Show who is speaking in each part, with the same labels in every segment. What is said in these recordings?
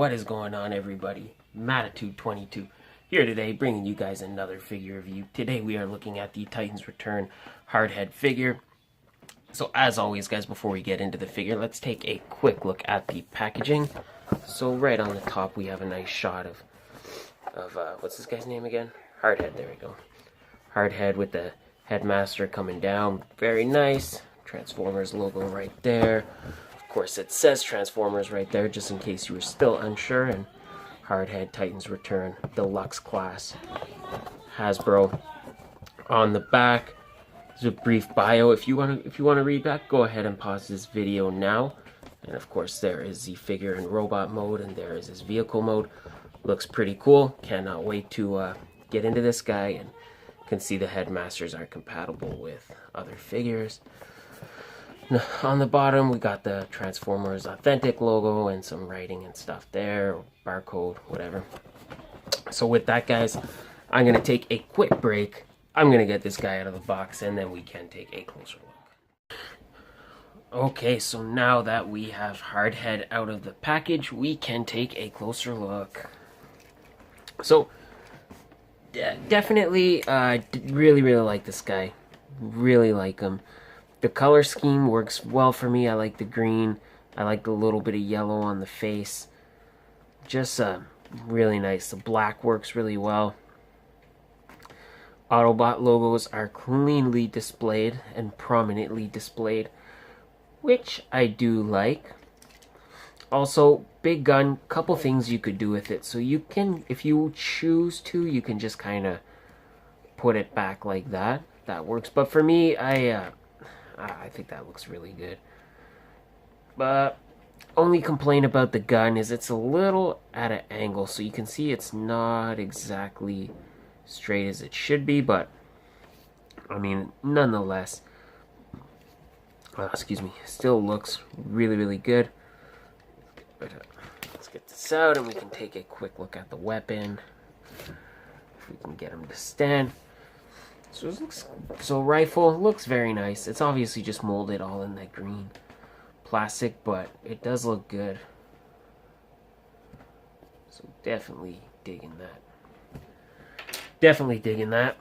Speaker 1: What is going on, everybody? Matitude22 here today, bringing you guys another figure review. Today we are looking at the Titans Return Hardhead figure. So as always, guys, before we get into the figure, let's take a quick look at the packaging. So right on the top we have a nice shot of what's this guy's name again? Hardhead, there we go. Hardhead with the headmaster coming down, very nice. Transformers logo right there. Of course it says Transformers right there, just in case you were still unsure. And Hardhead Titans Return Deluxe Class Hasbro. On the back is a brief bio. If you want to read that, go ahead and pause this video now. And of course there is the figure in robot mode, and there is his vehicle mode. Looks pretty cool. Cannot wait to get into this guy, and can see the headmasters are compatible with other figures. On the bottom we got the Transformers Authentic logo and some writing and stuff there, or barcode, whatever. So with that, guys, I'm going to take a quick break. I'm going to get this guy out of the box, and then we can take a closer look. Okay, so now that we have Hardhead out of the package, we can take a closer look. So definitely really like this guy. Really like him. The color scheme works well for me. I like the green. I like the little bit of yellow on the face. Just really nice. The black works really well. Autobot logos are cleanly displayed and prominently displayed, which I do like. Also, big gun, couple things you could do with it. So you can, if you choose to, you can just kind of put it back like that. That works. But for me, I think that looks really good. But only complaint about the gun is it's a little at an angle, so you can see it's not exactly straight as it should be, but I mean, nonetheless, excuse me, still looks really good. But let's get this out and we can take a quick look at the weapon, if we can get him to stand. So it looks, rifle looks very nice. It's obviously just molded all in that green plastic, but it does look good. So definitely digging that. Definitely digging that.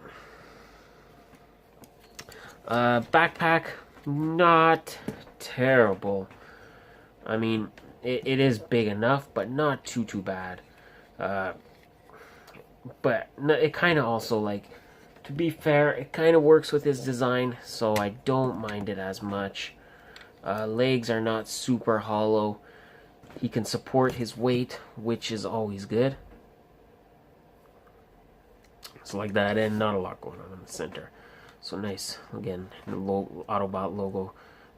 Speaker 1: Backpack, not terrible. I mean, it is big enough, but not too bad. But it kind of also, like, to be fair, it kind of works with his design, so I don't mind it as much. Legs are not super hollow. He can support his weight, which is always good. So like that, and not a lot going on in the center. So nice. Again, the Autobot logo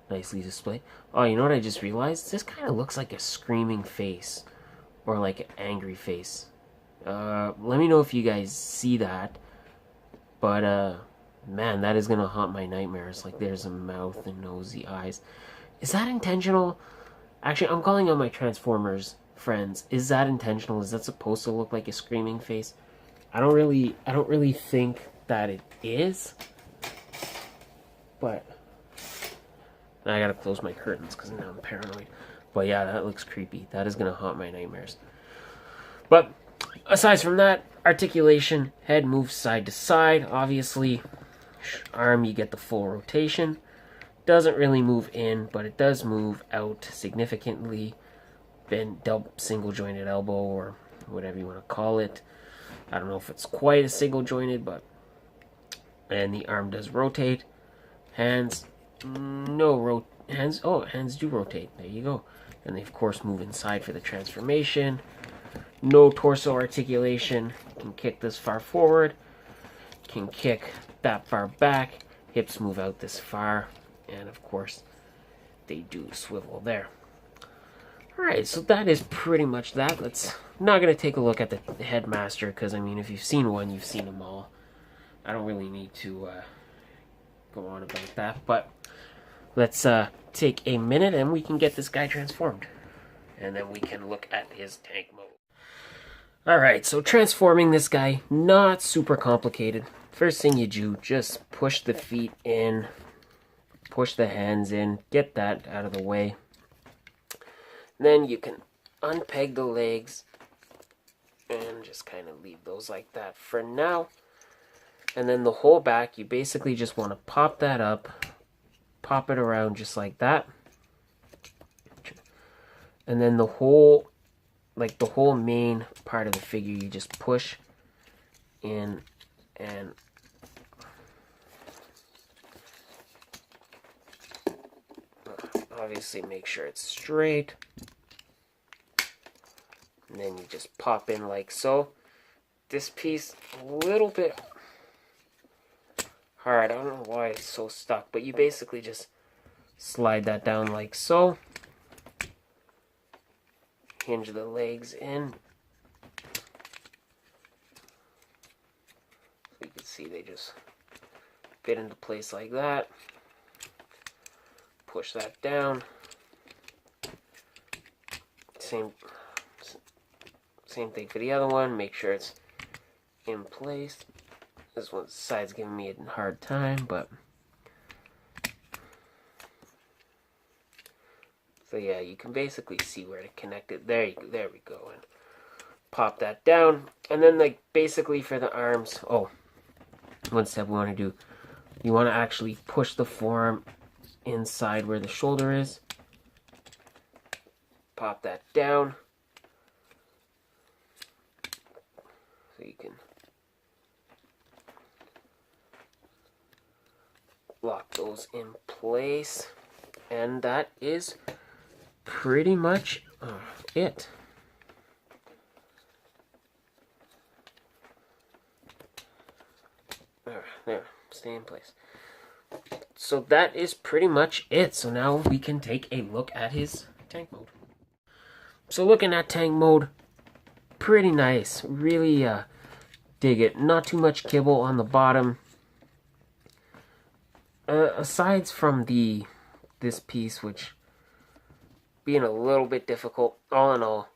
Speaker 1: nicely displayed. Oh, you know what I just realized? This kind of looks like a screaming face, or like an angry face. Let me know if you guys see that. But, man, that is going to haunt my nightmares. Like, there's a mouth and nosy eyes. Is that intentional? Actually, I'm calling on my Transformers friends. Is that intentional? Is that supposed to look like a screaming face? I don't really think that it is. But I gotta close my curtains because now I'm paranoid. But yeah, that looks creepy. That is going to haunt my nightmares. But aside from that, articulation, head moves side to side. Obviously, arm, you get the full rotation. Doesn't really move in, but it does move out significantly. Bend, double, single jointed elbow, or whatever you want to call it. I don't know if it's quite a single jointed, but. And the arm does rotate. Hands, hands do rotate. There you go. And they, of course, move inside for the transformation. No torso articulation. Can kick this far forward. Can kick that far back. Hips move out this far. And of course, they do swivel there. Alright, so that is pretty much that. Not going to take a look at the headmaster, because, I mean, if you've seen one, you've seen them all. I don't really need to go on about that. But let's take a minute and we can get this guy transformed. And then we can look at his tank mode. Alright, so transforming this guy, not super complicated. First thing you do, just push the feet in, push the hands in, get that out of the way. Then you can unpeg the legs and just kind of leave those like that for now. And then the whole back, you basically just want to pop that up, pop it around just like that. And then the whole, like the whole main part of the figure, you just push in and obviously make sure it's straight. And then you just pop in like so. This piece, a little bit hard. I don't know why it's so stuck, but you basically just slide that down like so. Hinge the legs in. So you can see they just fit into place like that. Push that down. Same thing for the other one. Make sure it's in place. This one side's giving me a hard time, but so yeah, you can basically see where to connect it. There we go, and pop that down. And then like basically for the arms, oh, one step we want to do, you want to actually push the forearm inside where the shoulder is. Pop that down so you can lock those in place, and that is pretty much it. There, stay in place. So that is pretty much it. So now we can take a look at his tank mode. So looking at tank mode, pretty nice. Really dig it. Not too much kibble on the bottom. Aside from this piece, which being a little bit difficult, all in all,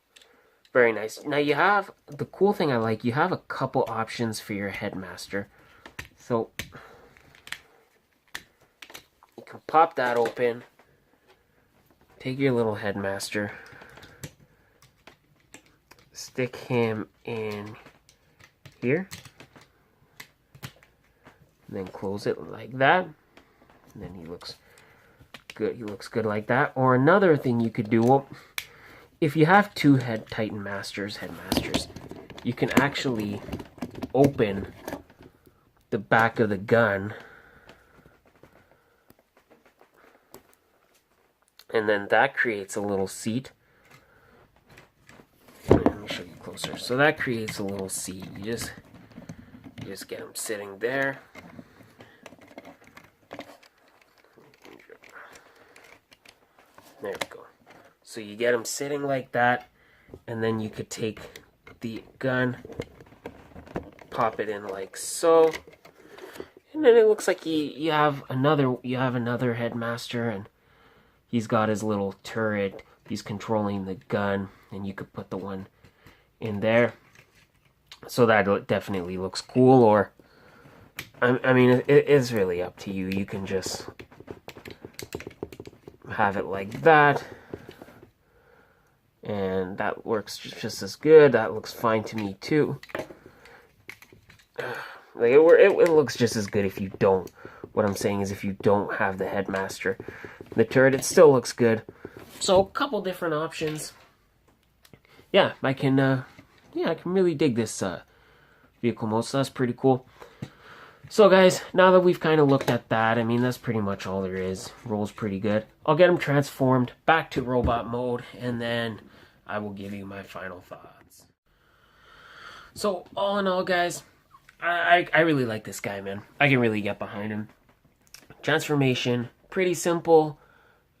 Speaker 1: very nice. Now you have, the cool thing I like, you have a couple options for your headmaster. So you can pop that open, take your little headmaster, stick him in here, and then close it like that. And then he looks good. He looks good like that. Or another thing you could do, well, if you have two headmasters, you can actually open the back of the gun, and then that creates a little seat. Let me show you closer. So that creates a little seat. You just get them sitting there. There we go. So you get them sitting like that, and then you could take the gun, pop it in like so, and then it looks like you have another headmaster, and he's got his little turret. He's controlling the gun, and you could put the one in there. So that definitely looks cool. Or I mean, it is really up to you. You can just have it like that, and that works just as good. That looks fine to me too. Like it looks just as good if you don't. What I'm saying is, if you don't have the headmaster, the turret, it still looks good. So a couple different options. Yeah, I can really dig this vehicle mode. So that's pretty cool. So guys, now that we've kind of looked at that, I mean, that's pretty much all there is. Rolls pretty good. I'll get him transformed back to robot mode, and then I will give you my final thoughts. So all in all, guys, I really like this guy, man. I can really get behind him. Transformation, pretty simple.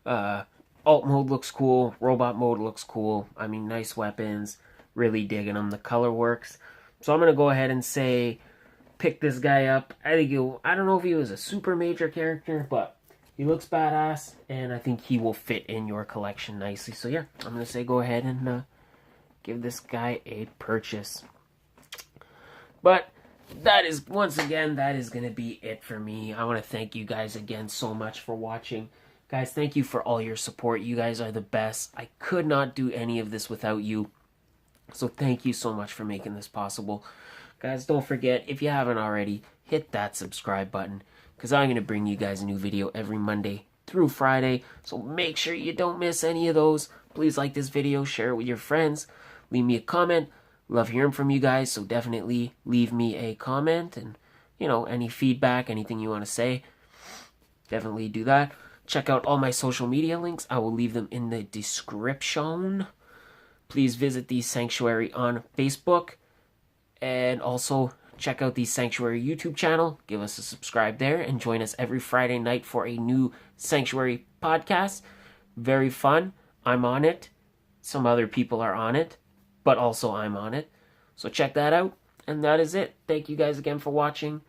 Speaker 1: Alt mode looks cool. Robot mode looks cool. I mean, nice weapons. Really digging them. The color works. So I'm going to go ahead and say, pick this guy up. I don't know if he was a super major character, but he looks badass, and I think he will fit in your collection nicely. So yeah, I'm going to say go ahead and give this guy a purchase. But that is, once again, that is going to be it for me. I want to thank you guys again so much for watching. Guys, thank you for all your support. You guys are the best. I could not do any of this without you. So thank you so much for making this possible. Guys, don't forget, if you haven't already, hit that subscribe button, because I'm going to bring you guys a new video every Monday through Friday. So make sure you don't miss any of those. Please like this video, share it with your friends, leave me a comment. Love hearing from you guys, so definitely leave me a comment, and any feedback, anything you want to say, definitely do that. Check out all my social media links. I will leave them in the description. Please visit the Sanctuary on Facebook, and also check out the Sanctuary YouTube channel. Give us a subscribe there, and join us every Friday night for a new Sanctuary podcast. Very fun. I'm on it. Some other people are on it, but also I'm on it. So check that out. And that is it. Thank you guys again for watching.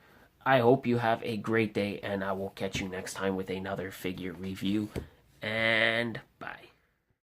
Speaker 1: I hope you have a great day, and I will catch you next time with another figure review. And bye.